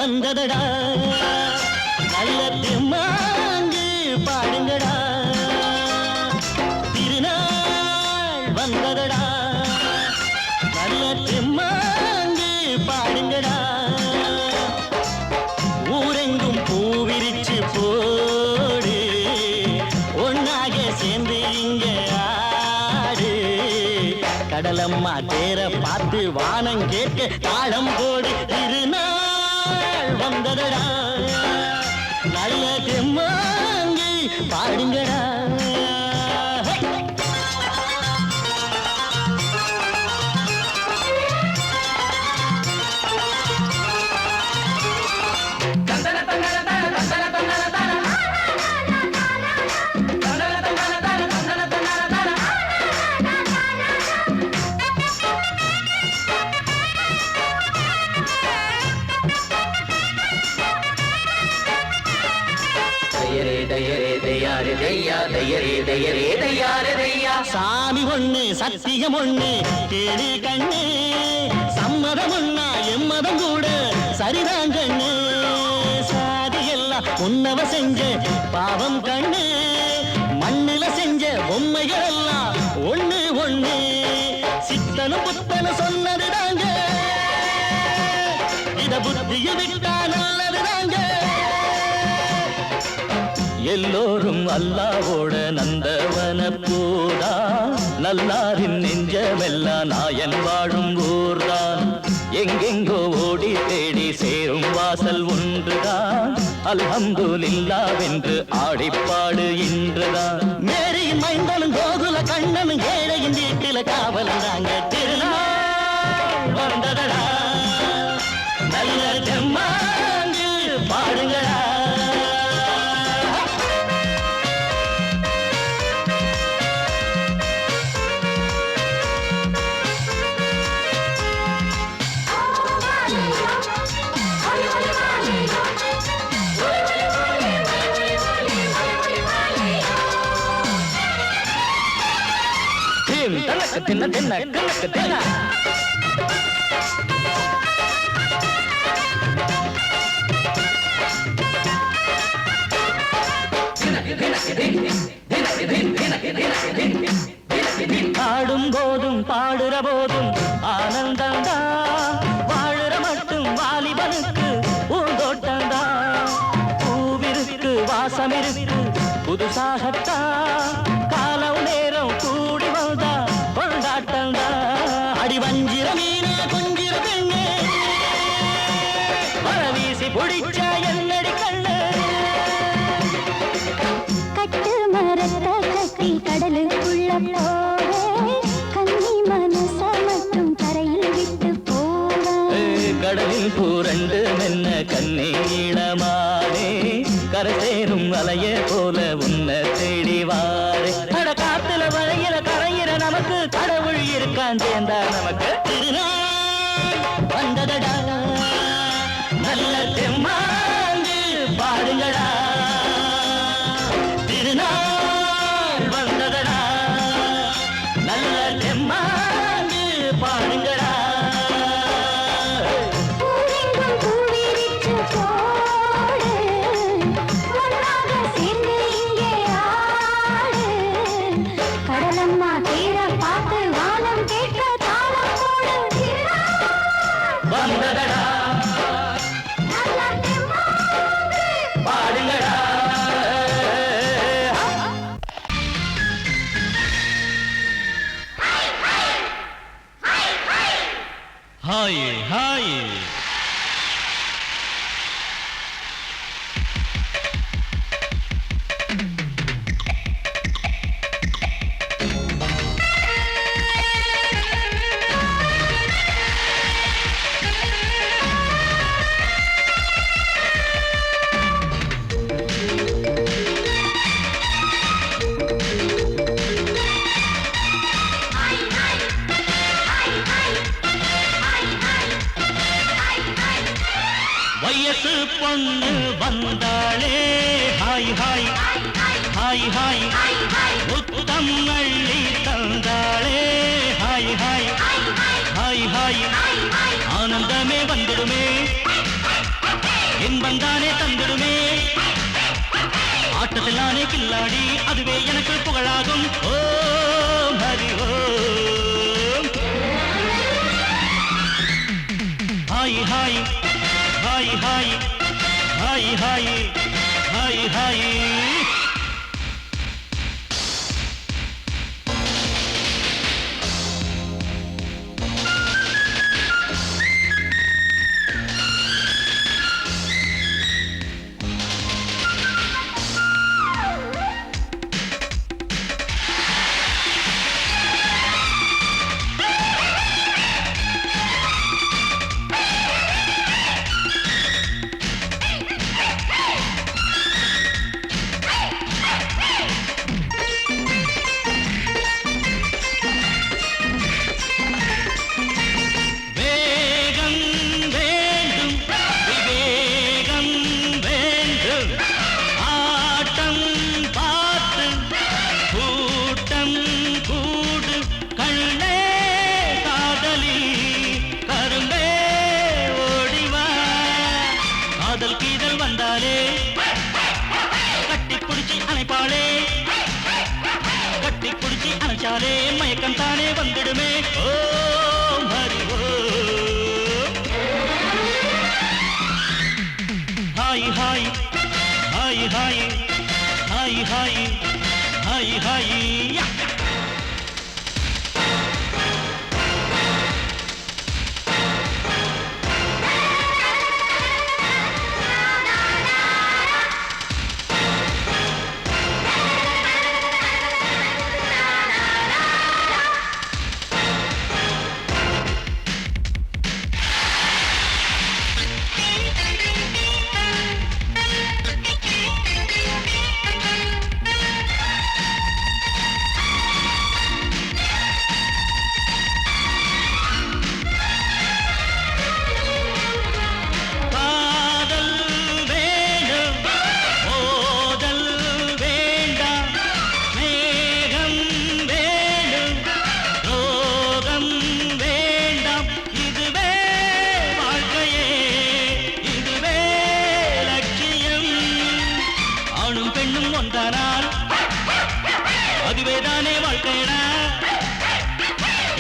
வந்ததடா நல்ல தெம்மாங்கு பாடுங்கடா திருநாள் வந்ததடா நல்ல தெம்மாங்கு பாடுங்கடா ஊரெங்கும் பூவிரிச்சு போடு ஒன்னாக சேர்ந்து இங்க ஆடு கடலம்மா தேர பார்த்து வானம் கேட்க தாளம் போடு திருநாள் வந்ததடா நல்ல தெம்மாங்கி பாடுங்கடா சாமி ஒண்ணு சத்தியம் ஒண்ணு கேடு கண்ணு சம்மதம் ஒண்ணா எம்மதம் கூட சரிதான் கண்ணு சாதி எல்லாம் உன்னவ செஞ்ச பாவம் கண்ணு மண்ணில செஞ்ச பொம்மைகள் எல்லாம் ஒண்ணு ஒண்ணு சித்தனும் புத்தனும் சொன்னது தாங்க இத புத்திய விட்டா நல்லது தாங்க எல்லோரும் அல்லாவோட நந்தவன பூதா நல்லாரின் நெஞ்சமெல்லாம் நாயன் வாழும் ஊர்தான் எங்கெங்கோ ஓடி தேடி சேரும் வாசல் ஒன்றுதான் அல்ஹம்துலில்லாஹ்வென்று ஆடிப்பாடு இன்றுதான் மேரியின் மைந்தனும் கோகுல கண்ணனும் ஏழையின் வீட்டில காவலந்தாங்க திருநாள் வந்ததடா நல்ல தெம்மாங்கு பாடுங்களா தின்ன தின்ன கணக்கு தின்ன ஆடும் போதும் பாடுற போதும் ஆனந்தந்தா வாழுற மட்டும் வாலிபனுக்கு பூந்தோட்டந்தா பூவிருக்கு வாசம் இருக்கு புதுசாகத்தா காலம் நேரம் கூடி வந்தா கொண்டாட்டந்தா அடி வஞ்சிர மீன கொஞ்சிர பெண்ணு மரவீசி பிடிச்ச என்னடி கண்ணு கட்டு மரத்த கட்டி கடலுக்குள்ள போவே கன்னி மனச மட்டும் கரையில் விட்டு போவே கடலில் பூரண்டு மென்ன கண்ணீளமானே கரசேரும் அலைய போல உன்னை தேடி வாரே அட காத்துல வளையில கரையிற நமக்கு கடவுள் இருக்கான் சேர்ந்தா நமக்கு திருநாள் வந்ததடா நல்ல தெம்மாங்கு பாடுங்கடா திருநாள் வந்ததடா நல்ல தெம்மாங்கு பாடுங்கடா Hi, hi. வயசு பொண்ணு வந்தாளே ஹாய் ஹாய் ஹாய் ஹாய் முத்தம் அள்ளி தந்தாளே ஹாய் ஹாய் ஹாய் ஹாய் ஆனந்தமே வந்துடுமே இன்பம் தானே தந்திடுமே ஆட்டத்தில் நானே கில்லாடி அதுவே எனக்கு புகழாகும் ஓம் ஹரி ஓம் ஹாய் ஹாய் ஹாய் ஹாய் ஹாய் ஹாய் ஹாய் ஹாய் மயக்கம் தானே வந்துடுமே ஓம் ஹரி ஓம் ஹாய் ஹாய் ஹாய் ஹாய் ஹாய் ஹாய் ஹாய் ஹாய்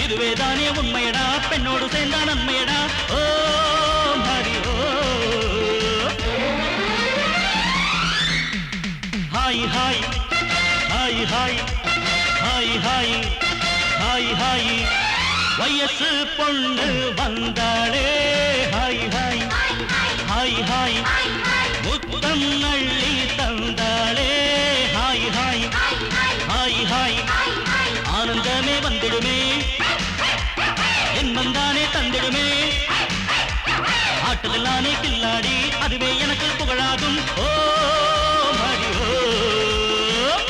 இதுவேதானே உண்மையடா பெண்ணோடு சேர்ந்தா நன்மையடா ஓம் ஹரி ஓம் ஹாய் ஹாய் ஹாய் ஹாய் ஹாய் ஹாய் ஹாய் ஹாய் வயசு பொண்ணு வந்தாளே ஹாய் ஹாய் ஹாய் ஹாய் முத்தம் அள்ளி தந்தாளே ஹாய் ஹாய் ஹாய் ஹாய் ஆனந்தமே வந்துடுமே என்மம் தானே தந்திடுமே ஆட்டத்தில் நானே கில்லாடி அதுவே எனக்கு புகழாகும் ஓம் ஹரி ஓம்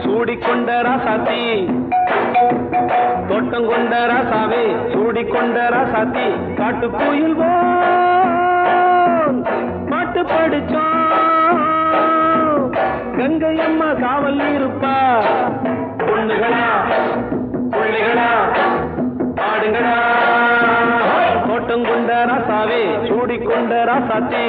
சூடிக்கொண்ட ராசாத்தி தோட்டம் கொண்ட ராசாவே சூடிக்கொண்ட ராசாத்தி காட்டு கோயில் பாட்டு படிச்சோம் கங்கை அம்மா காவல் இருப்பா பொண்ணுகளா பிள்ளைகளா ஆடுங்களா தோட்டம் கொண்ட ராசாவே சூடிக்கொண்ட ராசாத்தி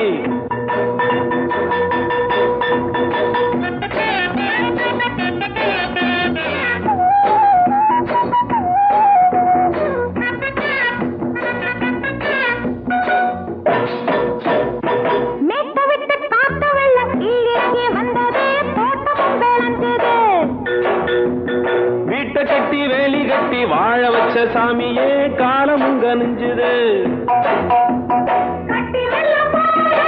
கட்டி வேலி கட்டி வாழ வச்ச சாமியே காலம் உங்க நெஞ்சுது கட்டி வெள்ளம் போல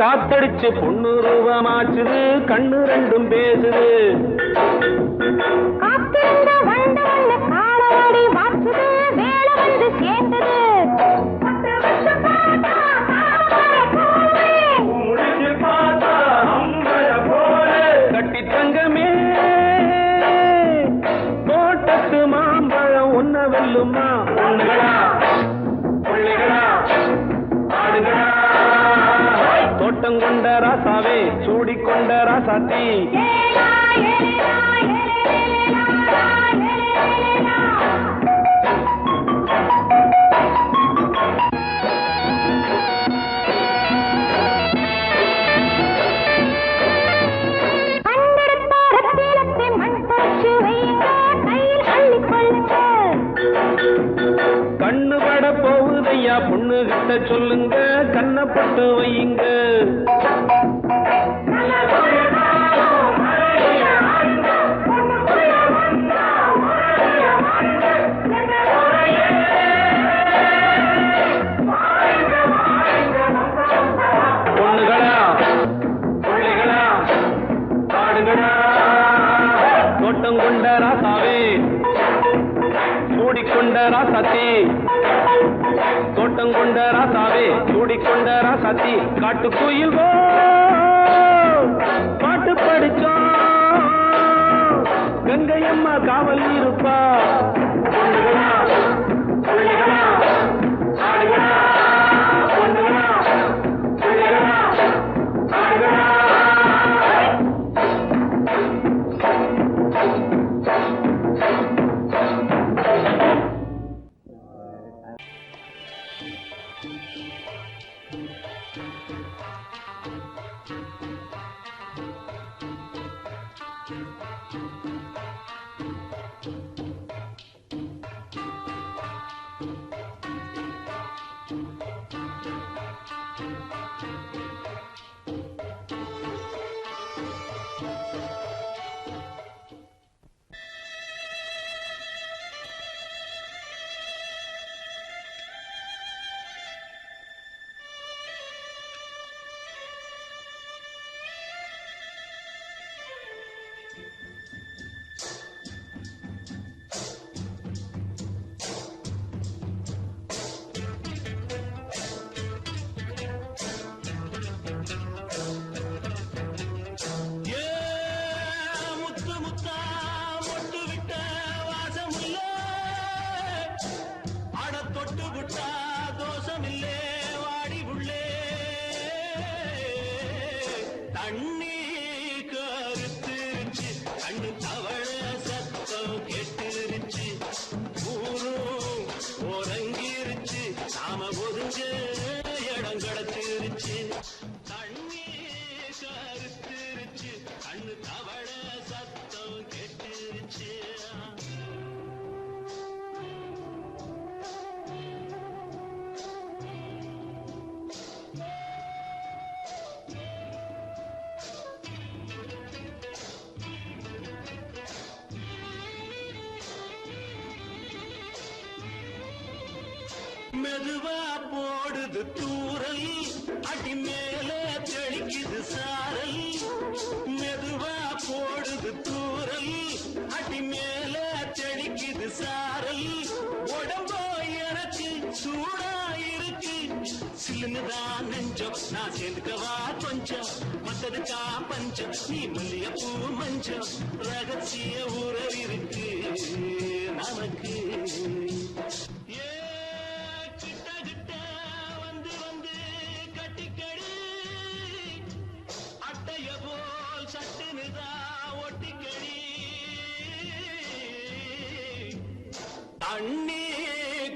காத்தடிச்சு பொண்ணு ரூபமாச்சுது கண்ணு ரெண்டும் பேசுது காத்திருந்த வண்டு வந்து காலவாடி வாச்சுது வேலை வந்து சேர்ந்தது கட்டி தங்கமே தோட்டத்து மாம்பழம் உன்ன வெல்லுமா பொண்ணுகளா பிள்ளைகளா ஆடுகளா தோட்டம் கொண்ட ராசாவே சூடிக்கொண்ட ராசாத்தி கண்ணு பட போகுதையா பொண்ணு கிட்ட சொல்லுங்க கண்ணப்பட்டு வையுங்க பொண்ணுகளா பிள்ளைகளா ஆடுகளா தோட்டம் கொண்ட ராசாவே சூடிக்கொண்ட ராசாத்தி தோட்டம் கொண்ட ராசாவே சூடிக்கொண்ட ராசாத்தி காட்டுக்குயில் பாட்டு படிச்சோம் கங்கையம்மா காவல் இருப்பா பொண்ணுகளா பிள்ளைகளா ஆடுகளா பொண்ணுகளா பிள்ளைகளா ஆடுகளா மெதுவா போடுது தூரல் அடி மேல தெளிக்குது சாரல் மெதுவா போடுது தூரல் அடி மேல தெளிக்குது சாரல் உடம்போ எனக்கு சூடா இருக்கு சில்லுதான் நெஞ்சம் நான் சேர்ந்துக்கவா கொஞ்சம் மத்ததுக்கா பஞ்சம் நீ மல்லிய பூ மஞ்சம் ரகசிய உறவு இருக்கு நமக்கு அண்ணே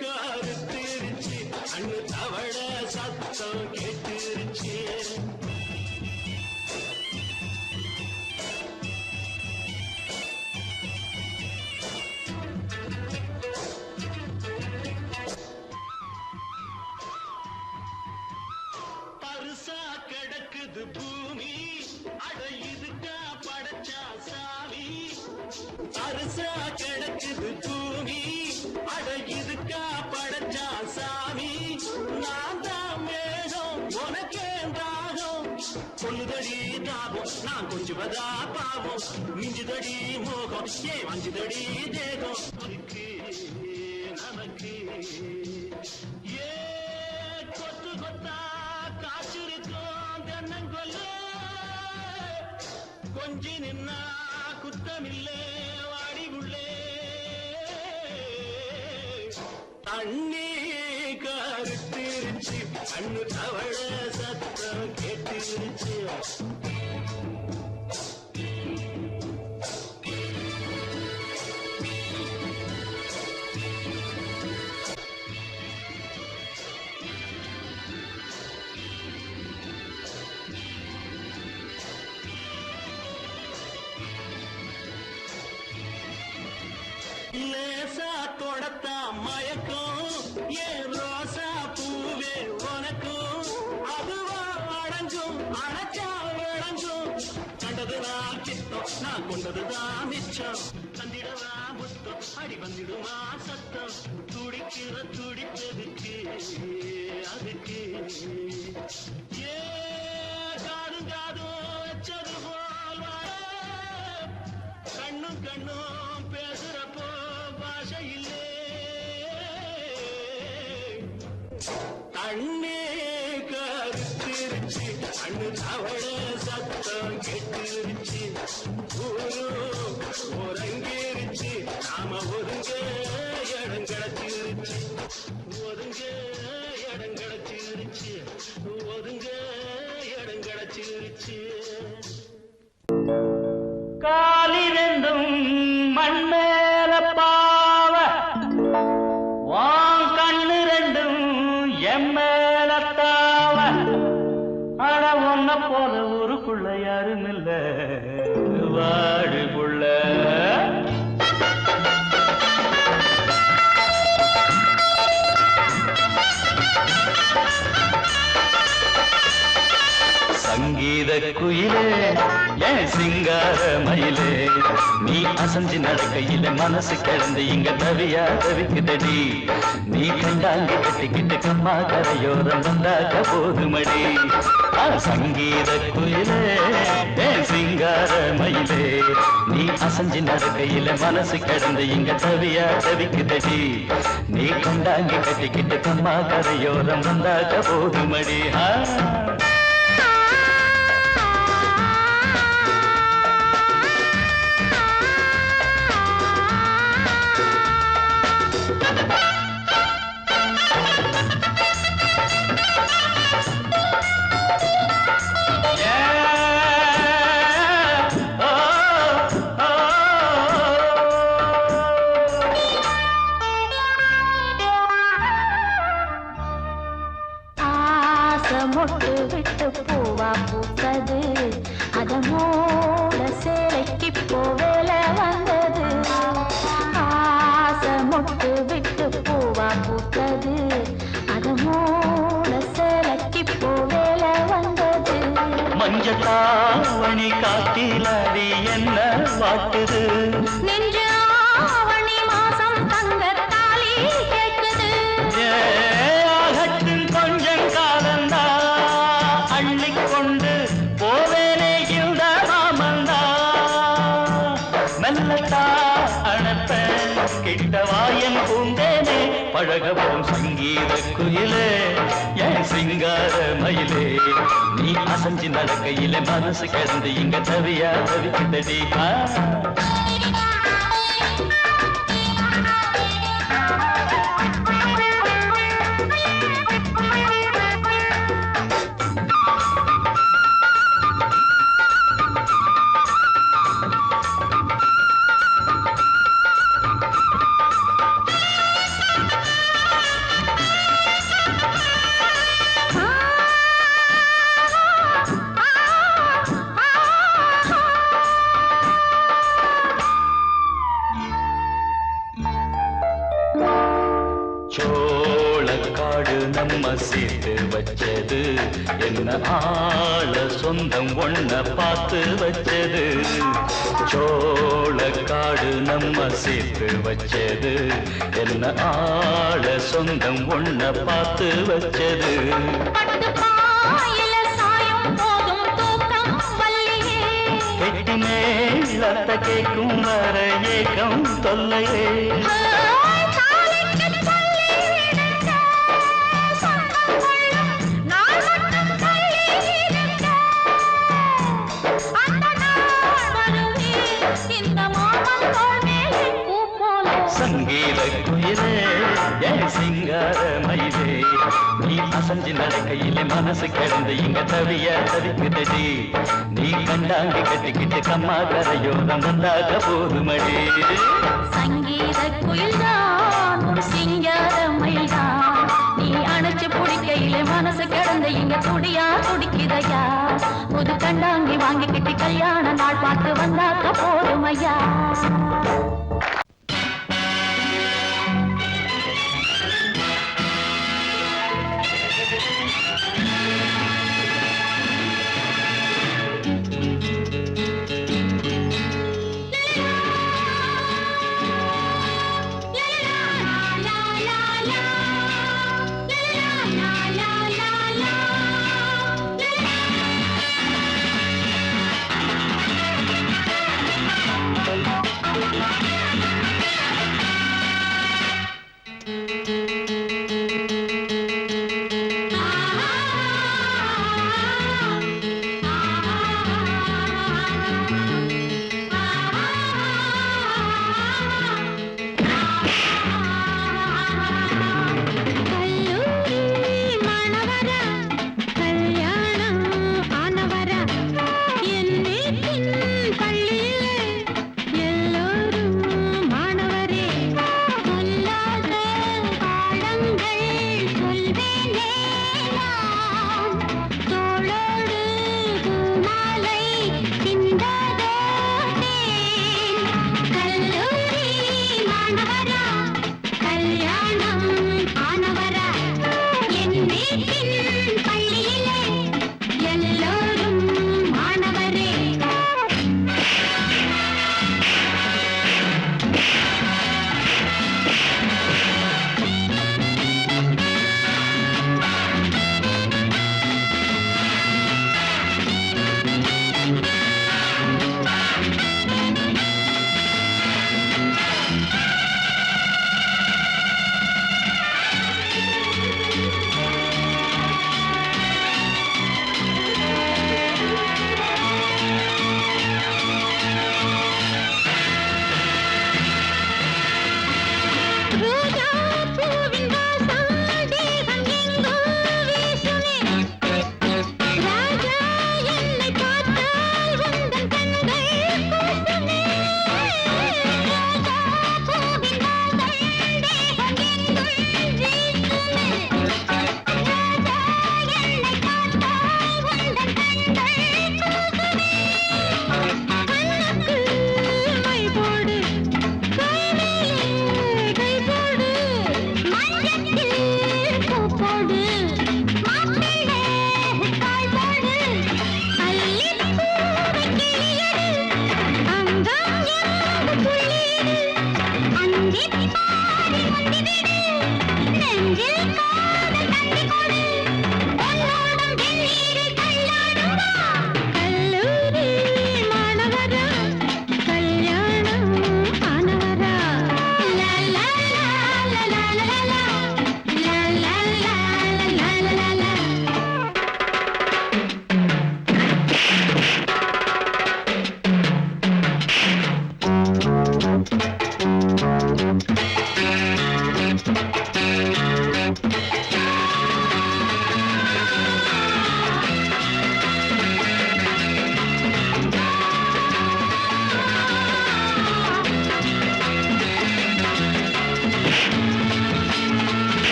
கருத்திருச்சு அண்ணு தவள சத்தம் கேட்டுருச்சு பரிசா கிடக்குது பூமி அட இதுக்கா படைச்சா சாமி பரிசா கிடக்குது பூமி அட இதுக்கா படைச்சா சாமி நான் தான் மேகம் உனக்கே தாகம் கொல்லுதடி தாபம் நான் கொஞ்சுவதா பாவம் மிஞ்சுதடி மோகம் ஏன் வஞ்சுதடி தேகம் நமக்கு ஏ கொத்து கொத்தா காற்றிருக்கும் தென்னங்கொல்ல கொஞ்சி நின்னா குத்தமில்லே வாடி உள்ளே தண்ணி கருத்திருச்சு கண்ணு தவழ சத்தம் கேட்டுருச்சு லேசா தொடத்தா மயக்கம் ஏன் ரோசா பூவே உனக்கும் அதுவா அடைஞ்சும் அடைச்சா விளைஞ்சும் கண்டதுதான் சித்தம் நான் கொண்டதுதான் மிச்சம் தந்திடவா முத்தம் அடி வந்திடுமா சத்தம் துடிக்கிற துடிப்பதுக்கு அதுக்கு ஏ காதும் காதும் வச்சது போல் கண்ணும் கண்ணும் பேசுறப்போ பாஷை இல்லே தண்ணே கருத்திருச்சு கண்ணு தவழ சத்தம் கெட்டுருச்சு ஊரு ஒருங்கிருச்சு நாம ஒருங்க இடம் கிடச்சிருச்சு ஒருங்க இடம் கிடச்சிருச்சு ஒருங்க இடம் கிடச்சிருச்சு காலிரண்டும் மண்மேல பாவ வான் கண்ணு ரெண்டும் எம்மேல தாவ ஆனா ஒன்ன போல ஊருக்குள்ள யாரும் இல்ல வாடுக்குள்ள சங்கீத குயிலே ஏன் சிங்கார மயிலே நீ அசஞ்சு நடக்கையில மனசு கிடந்து இங்க தவியா தவிக்குதடி நீ கண்டாங்கி கட்டிக்கிட்டு கம்மா கரையோரம் வந்தாக்க போதுமடி சங்கீத குயிலே ஏன் சிங்கார மயிலே நீ அசஞ்சு நடக்கையில மனசு கிடந்து இங்க தவியா தவிக்குதடி நீ கண்டாங்கி கட்டிக்கிட்டு கம்மா கரையோரம் வந்தாக்க போதுமடி மொட்டு விட்டு பூவா பூத்தது அதமோட சேலைக்கு போவேல வந்தது ஆசை மொட்டு விட்டு பூவா பூத்தது அதமோட சேலைக்கு போவேல வந்தது மஞ்சத்தாவணி காட்டிலாடி என்ன வாட்டுது நெஞ்சு ஆவணி மாசம் தங்க தாலி கேட்குது கொஞ்சம் காலந்தா அள்ளிக்கொண்டு போவேனே இந்த மாமந்தா மெல்லத்தா அணப்ப கிட்டவாயன் பூந்தேனே பழகவும் சங்கீத குயிலே என் சிங்கார மயிலே நீ அசஞ்சு நடக்கையில மனசு கிடந்து இங்க தவியா தவிக்குதடி சோளக்காடு நம்ம சேர்த்து வச்சது என்ன ஆள சொந்தம் ஒன்ன பார்த்து வச்சது சோளக்காடு நம்ம சேர்த்து வச்சது என்ன ஆள சொந்தம் ஒன்ன பார்த்து வச்சது பட்டு பாயில சாயம் போதும் தூக்க கட்டி மேளத்தை கேட்கும் வர ஏக்கம் தொல்லையே சங்கீத குயிலே என் சிங்கார மயிலே நீ அசஞ்சு நடக்கையிலே மனசு கிடந்து இங்க தவிய தவிக்குதடி நீ கண்டாங்கி கட்டிக்கிட்டு கம்மா கரையோரம் வந்தாக போதுமடி சங்கீத குயில்தான் ஒரு சிங்கார மயில்தான் நீ அணைச்சு பிடிக்கையிலே மனசு கிடந்து இங்க துடியா துடிக்குதையா புது கண்டாங்கி வாங்கிக்கிட்டு கல்யாண நாள் பார்த்து வந்தாக்க போதுமையா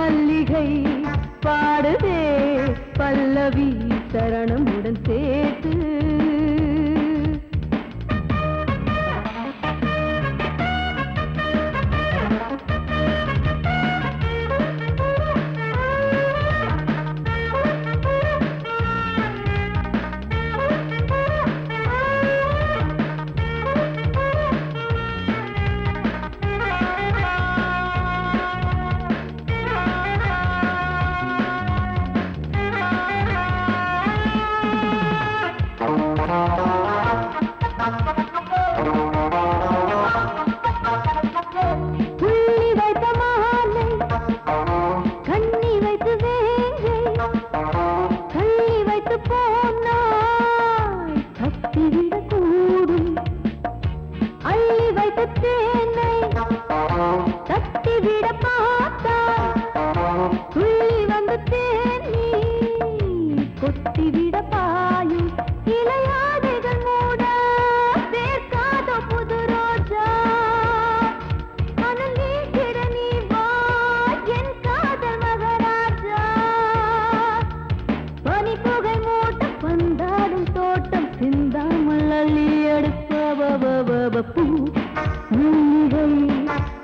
மல்லிகை பாடுதே பல்லவி சரணமுடன் சேர்த்து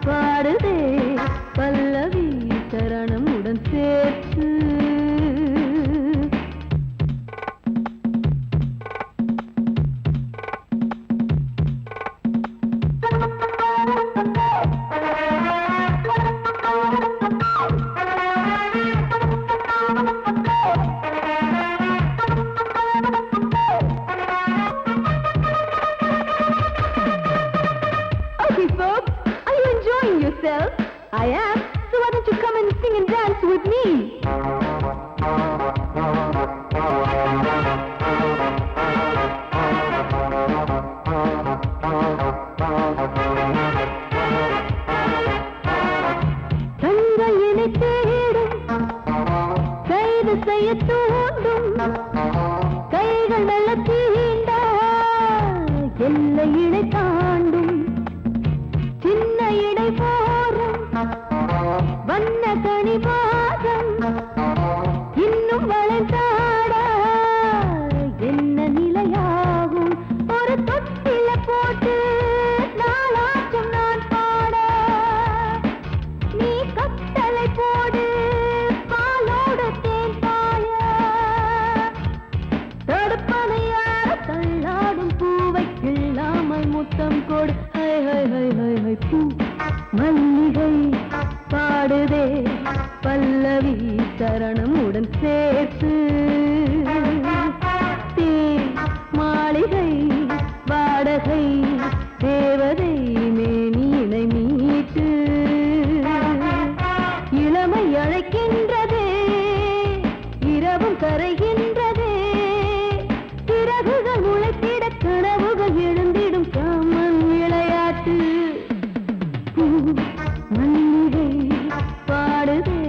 பாடுதே பல்லவி சரணமுடன் சேர்த்து I am, so why don't you come and sing and dance with me? தங்கையினை தேடும் கைது செய்ய தூண்டும் கைகள் நல்ல தீண்டா எல்லை இடை தாண்டும் சின்ன இடை போரும் வண்ண கனிவாதம் இன்னும் வளைந்தாட என்ன நிலையாகும் ஒரு தொட்டில போட்டு நாளாச்சும் நான் பாட நீ கட்டளை போடு பாலோடு தேன் பாய தடுப்பனையார தள்ளாடும் பூவை கிள்ளாமல் முத்தம் கொடு high high high high high பூ மல்லிகை பாடுதே பல்லவி சரணமுடன் சேர்த்து மாளிகை வாடகை தேவதை மேனியினை மீட்டு இளமை அழைக்கின்றதே இரவும் கரைகின்றதே சிறகுகள் முளைத்திட கனவுகள் எழுந்திடும் காமன் விளையாட்டு மல்லிகை பாடுதே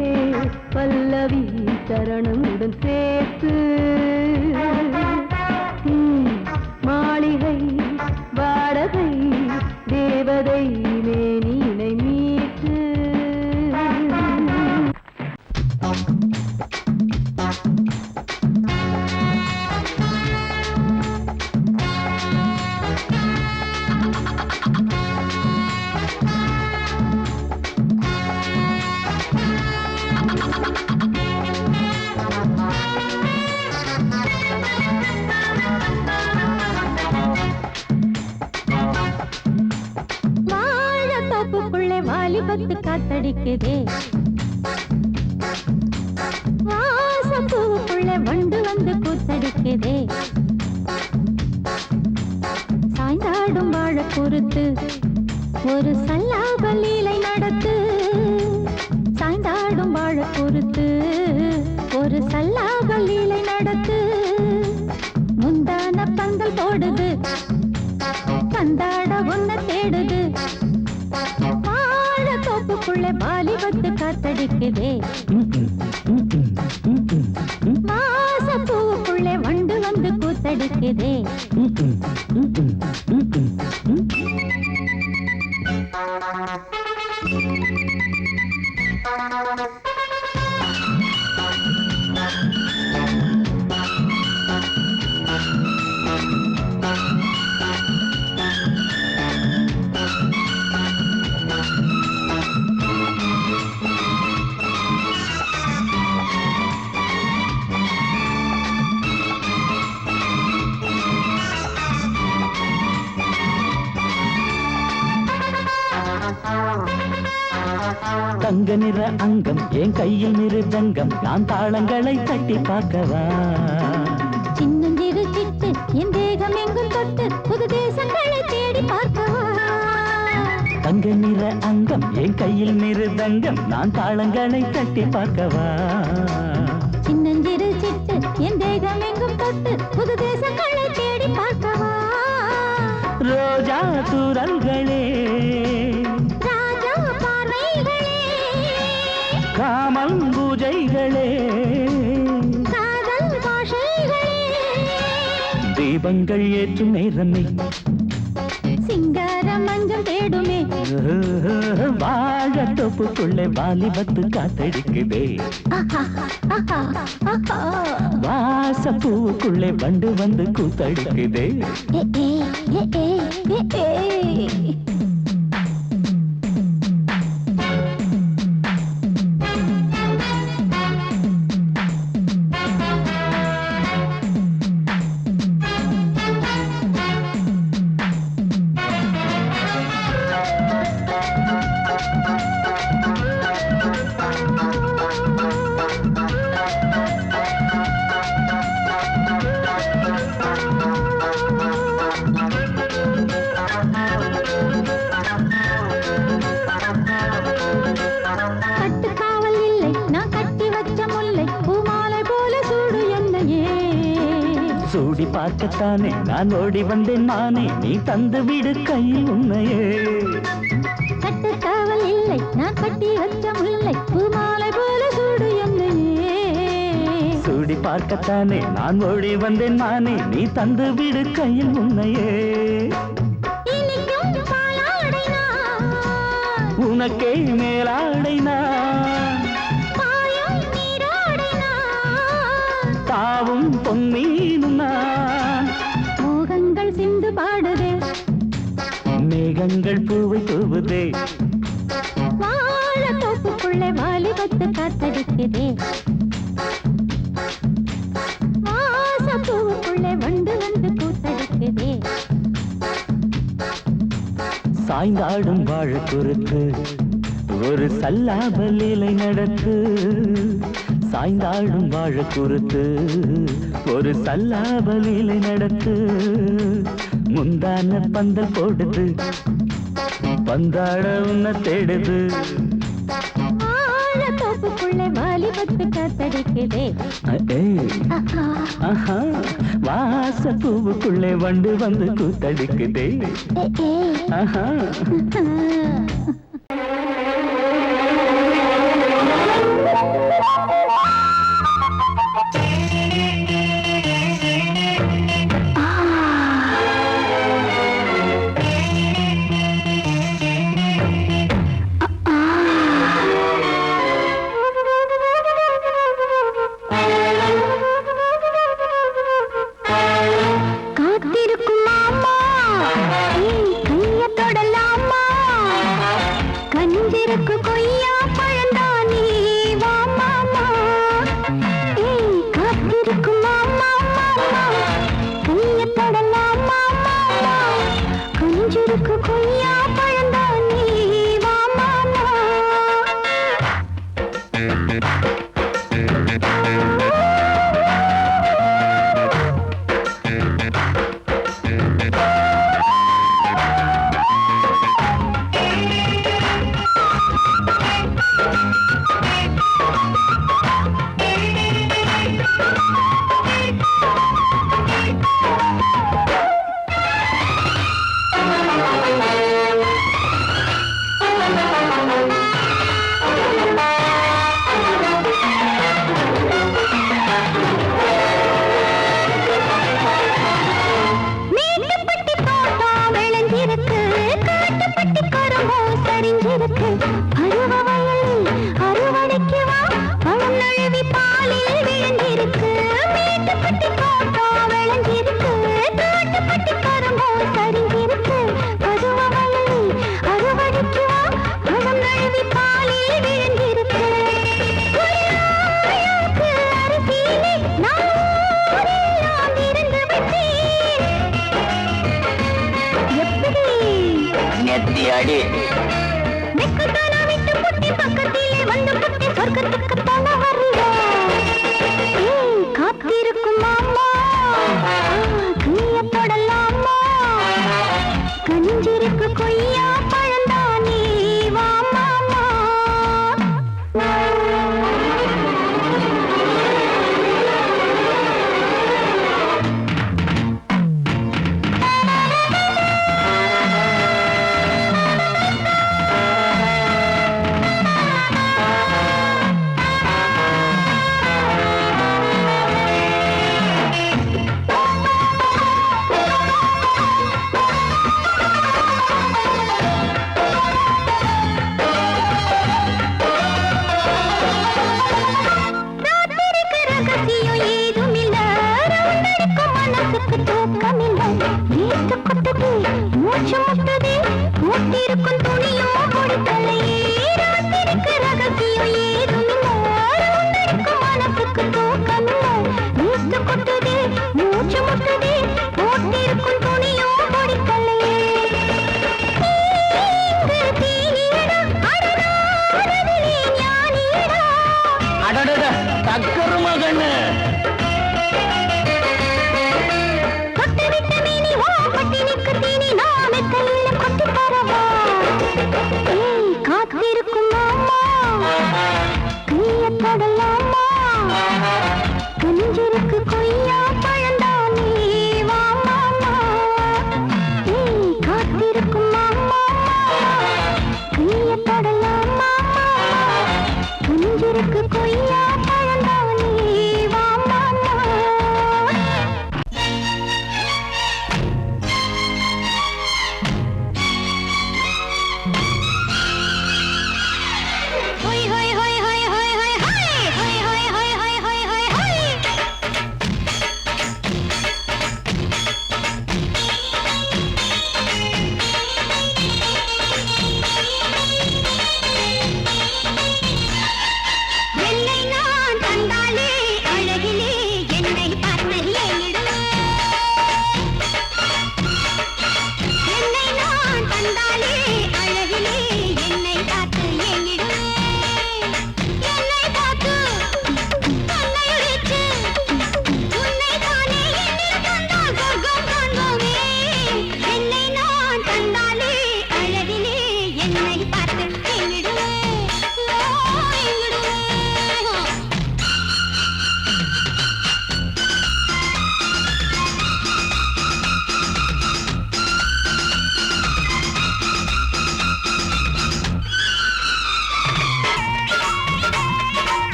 பல்லவி சரணமுடன் சேர்த்து மாளிகை வாடகை தேவதை மேனியினை மீட்டு வாலிபத்து காத்தடிக்குதே வாசப்பூவுக்குள்ள வண்டு வந்து கூத்தடிக்குதே சாய்ந்தாடும் வாழ பொறுத்து ஒரு சல்லாப லீலை நடத்து சாய்ந்தாடும் வாழ பொறுத்து ஒரு சல்லாப லீலை நடத்து முந்தான பந்தல் போடுது பந்தாட ஒன்ன தேடுது தோப்புக்குள்ளே வாலிபத்து காத்தடிக்குதே வாசப்பூவுக்குள்ளே வண்டு வந்து கூத்தடிக்குதே தங்க நிற அங்கம் என் கையில் மிருதங்கம் நான் தாளங்களை தட்டி பார்க்கவா சின்னஞ்சிறு சிட்டு என் தேகம் எங்கும் தொட்டு புது தேசங்களை தேடி பார்க்கவா தங்க நிற அங்கம் என் கையில் மிருதங்கம் நான் தாளங்களை தட்டி பார்க்கவா சின்னஞ்சிறு சிட்டு என் தேகம் எங்கும் தொட்டு புது தேசங்களை தேடி பார்க்கவா ரோஜா தூரல்களே ராஜா பார்வைகளே காமல் பூஜைகளே காதல் பாஷைகளே தீபங்கள் ஏற்றும் நேரமே சிங்கார மஞ்சள் தேடுமே வாழ தொப்புக்குள்ளே வாலிபத்து காத்தடிக்குதே வாசப்பூவுக்குள்ளே வண்டு வந்து கூத்தடிக்குதே கட்டுக்காவல் இல்லை நான் கட்டி வச்ச முல்லை பூமாலை போல சூடு என்னையே சூடி பார்க்கத்தானே நான் ஓடி வந்தேன் நானே நீ தந்து விடு கையில் உன்னையே கட்டுக்காவல் இல்லை நான் கட்டி வச்ச முல்லை பூமாலை போல சூடு என்னையே சூடி பார்க்கத்தானே நான் ஓடி வந்தேன் நானே நீ தந்து விடு கையில் உன்னையே இனிக்கும் பாலாடை நான் உனக்கே மேலாடை நான் பாயும் நீராடை நான் தாவும் பொன்மீனும் நான் மோகங்கள் சிந்து பாடுதே மேகங்கள் பூவை தூவுதே வாழ தோப்புக்குள்ளே வாலிபத்து காத்தடிக்குதே வாசப்பூவுக்குள்ளே வண்டு வந்து கூத்தடிக்குதே சாய்ந்தாடும் வாழ குறுக்கு ஒரு சல்லாப லீலை நடத்து சாய்ந்தாடும் வாழ குறுக்கு ஒரு சல்லாப லீலை நடத்து முந்தான பந்தல் போடுது பந்தாட உன்னை தேடுது வாழ தோப்புக்குள்ளே வாலிபத்து காத்தடிக்குதே ஆஹா வாச பூவுக்குள்ளே வண்டு வந்து கூத்தடிக்குதே ஆஹா காத்திருக்கும் மாமா கைய தொடலாமா கஞ்சிருக்கு கொய்யா பழந்தானே வா மாமா காத்திருக்கும் மாமா கைய தொடலாமா கஞ்சிருக்கு கொய்யா பழந்தானே வா மாமா மேட்டுப்பட்டி தோட்டம் விளைஞ்சிருக்கு காட்டுப்பட்டி கரும்போ சரிஞ்சிருக்கு பருவ வயலில் அறுவடைக்கு வா பழம் நழுவி பாலில் விழுந்திருக்கு மேட்டுப்பட்டி தோட்டம் விளைஞ்சிருக்கு காட்டுப்பட்டி கரும்போ சரிஞ்சிருக்கு பருவ வயலில் அறுவடைக்கு வா பழம் நழுவி பாலில் விழுந்திருக்கு அரிசியிலே நான் ஊரெல்லாம் இருந்து விட்டேன் எப்படி நெத்தி அடி வெக்கத்தால விட்டு புட்டி பக்கத்தில் உலகத்துக்கு தன வருவா காத்திருக்கும் மாமா கைய தொடலாமா கஞ்சிருக்கு கொய்யா பழந்தானே வா மாமா மூச்சு முட்டதே மூட்டிருக்கும் துணியோ முடித்தலையே ராத்திரிக்கு ரகசியம் ஏதுமில்லை மனசுக்கு தூக்கமில்லை நீத்து கொட்டுதே மூச்சு முட்டதே மூட்டிருக்கும் துணியோ முடித்தலையே அடடட தக்கரு மகன்னு காத்திருக்கும் மாமா கைய தொடலாமா கஞ்சிருக்கு கொய்யா பழந்தானே வா மாமா காத்திருக்கும் மாமா கைய தொடலாமா கஞ்சிருக்கு கொய்யா பழந்தானே வா மாமா ஹொய் ஹொய் ஹொய் ஹொய் ஹொய் ஹொய் ஹொய்